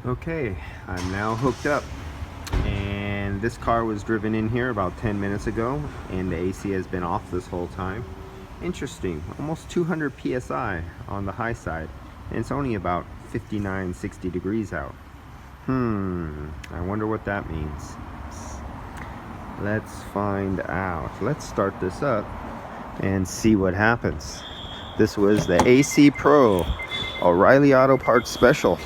Okay, I'm now hooked up, and this car was driven in here about 10 minutes ago, and the AC has been off this whole time. Interesting, almost 200 psi on the high side, and it's only about 59-60 degrees out. I wonder what that means. Let's find out. Let's start this up and see what happens. This was the AC Pro O'Reilly Auto Parts Special.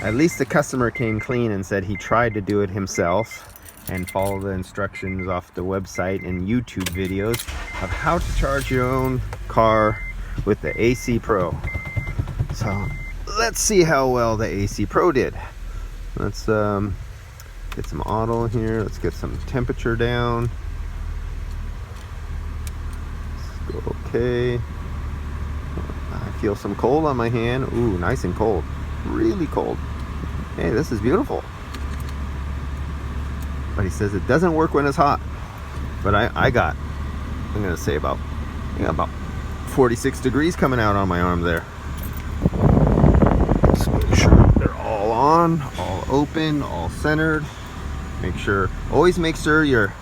At least the customer came clean and said he tried to do it himself and follow the instructions off the website and YouTube videos of how to charge your own car with the AC Pro. So let's see how well the AC Pro did. Let's get some auto here. Let's get some temperature down. Let's go okay. I feel some cold on my hand. Ooh, nice and cold. Really cold. Hey, this is beautiful. But he says it doesn't work when it's hot. But I'm gonna say about 46 degrees coming out on my arm there. Just make sure they're all on, all open, all centered. Always make sure your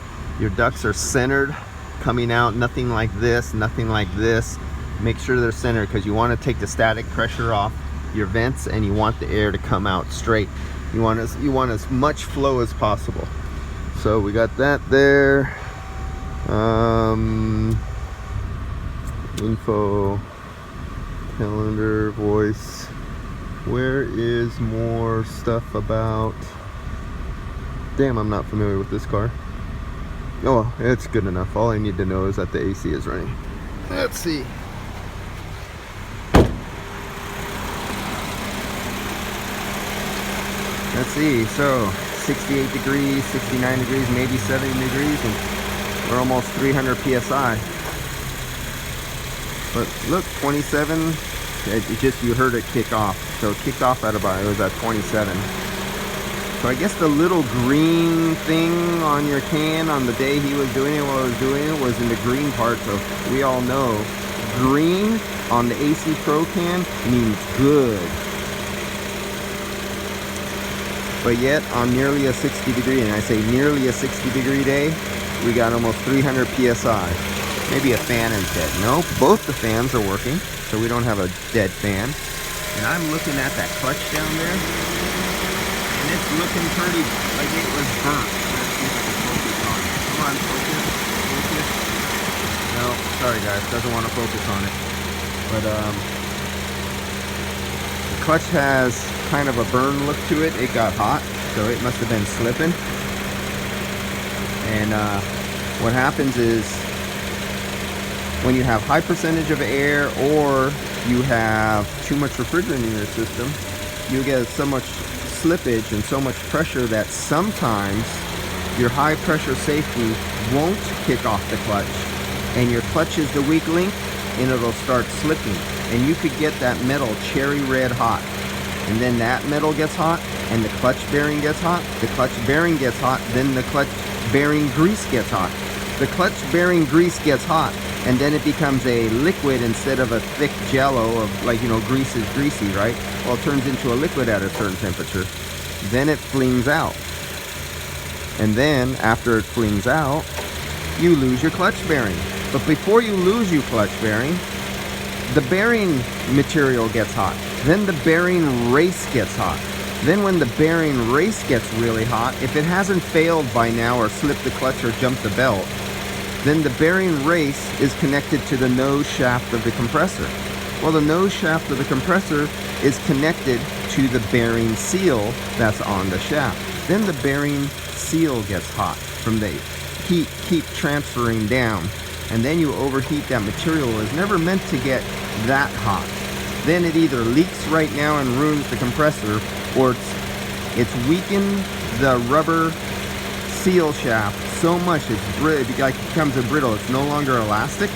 ducts are centered, coming out, nothing like this, nothing like this. Make sure they're centered because you want to take the static pressure off your vents, and you want the air to come out straight. You want as much flow as possible. So we got that there. Info, calendar, voice. Where is more stuff about? Damn, I'm not familiar with this car. Oh, it's good enough. All I need to know is that the AC is running. Let's see. Let's see, so 68 degrees, 69 degrees, maybe 70 degrees, and we're almost 300 psi. But look, 27, you heard it kick off. So it kicked off at it was at 27. So I guess the little green thing on your can on the day he was doing it, while I was doing it, was in the green part. So we all know green on the AC Pro can means good. But yet, on nearly a 60 degree, and I say nearly a 60 degree day, we got almost 300 psi. Maybe a fan is dead. Nope, both the fans are working, so we don't have a dead fan. And I'm looking at that clutch down there, and it's looking pretty like it was burnt. Let's see if I can focus on it. Come on, focus, focus. No, sorry guys, doesn't want to focus on it. But the clutch has kind of a burn look to it. It got hot, so it must have been slipping. And what happens is when you have high percentage of air, or you have too much refrigerant in your system, you get so much slippage and so much pressure that sometimes your high pressure safety won't kick off the clutch, and your clutch is the weak link, and it'll start slipping, and you could get that metal cherry red hot. And then that metal gets hot, and the clutch bearing gets hot. The clutch bearing gets hot, then the clutch bearing grease gets hot. The clutch bearing grease gets hot, and then it becomes a liquid instead of a thick jello of, like, grease is greasy, right? Well, it turns into a liquid at a certain temperature. Then it flings out. And then, after it flings out, you lose your clutch bearing. But before you lose your clutch bearing, the bearing material gets hot. Then the bearing race gets hot. Then when the bearing race gets really hot, if it hasn't failed by now or slipped the clutch or jumped the belt, then the bearing race is connected to the nose shaft of the compressor. Well, the nose shaft of the compressor is connected to the bearing seal that's on the shaft. Then the bearing seal gets hot from the heat keep transferring down. And then you overheat that material. It's never meant to get that hot. Then it either leaks right now and ruins the compressor, or it's weakened the rubber seal shaft so much it becomes a brittle. It's no longer elastic.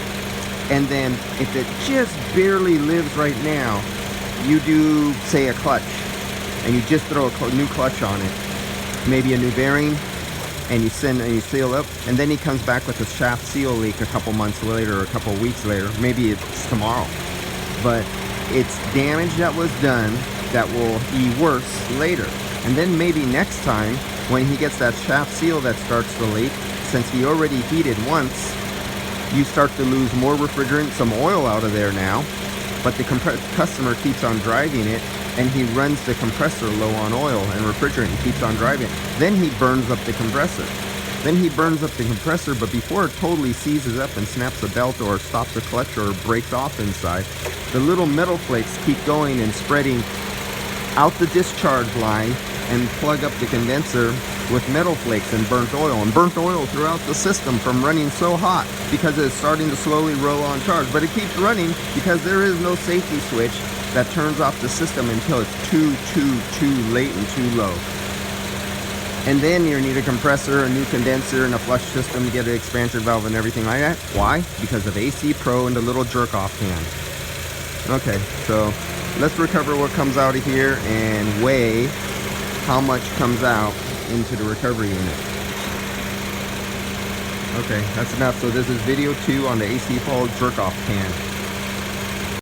And then if it just barely lives right now, you do, say, a clutch, and you just throw a new clutch on it, maybe a new bearing, and you seal up, and then he comes back with a shaft seal leak a couple months later or a couple weeks later. Maybe it's tomorrow. But it's damage that was done that will be worse later. And then maybe next time when he gets that shaft seal that starts to leak, since he already heated once, you start to lose more refrigerant, some oil out of there now, but the customer keeps on driving it, and he runs the compressor low on oil and refrigerant and keeps on driving it. Then he burns up the compressor. But before it totally seizes up and snaps a belt or stops a clutch or breaks off inside, the little metal flakes keep going and spreading out the discharge line and plug up the condenser with metal flakes and burnt oil throughout the system from running so hot because it's starting to slowly roll on charge. But it keeps running because there is no safety switch that turns off the system until it's too late and too low. And then you need a compressor, a new condenser, and a flush system to get an expansion valve and everything like that. Why? Because of AC Pro and the little jerk-off can. Okay, so let's recover what comes out of here and weigh how much comes out into the recovery unit. Okay, that's enough. So this is video 2 on the AC Pro jerk-off can.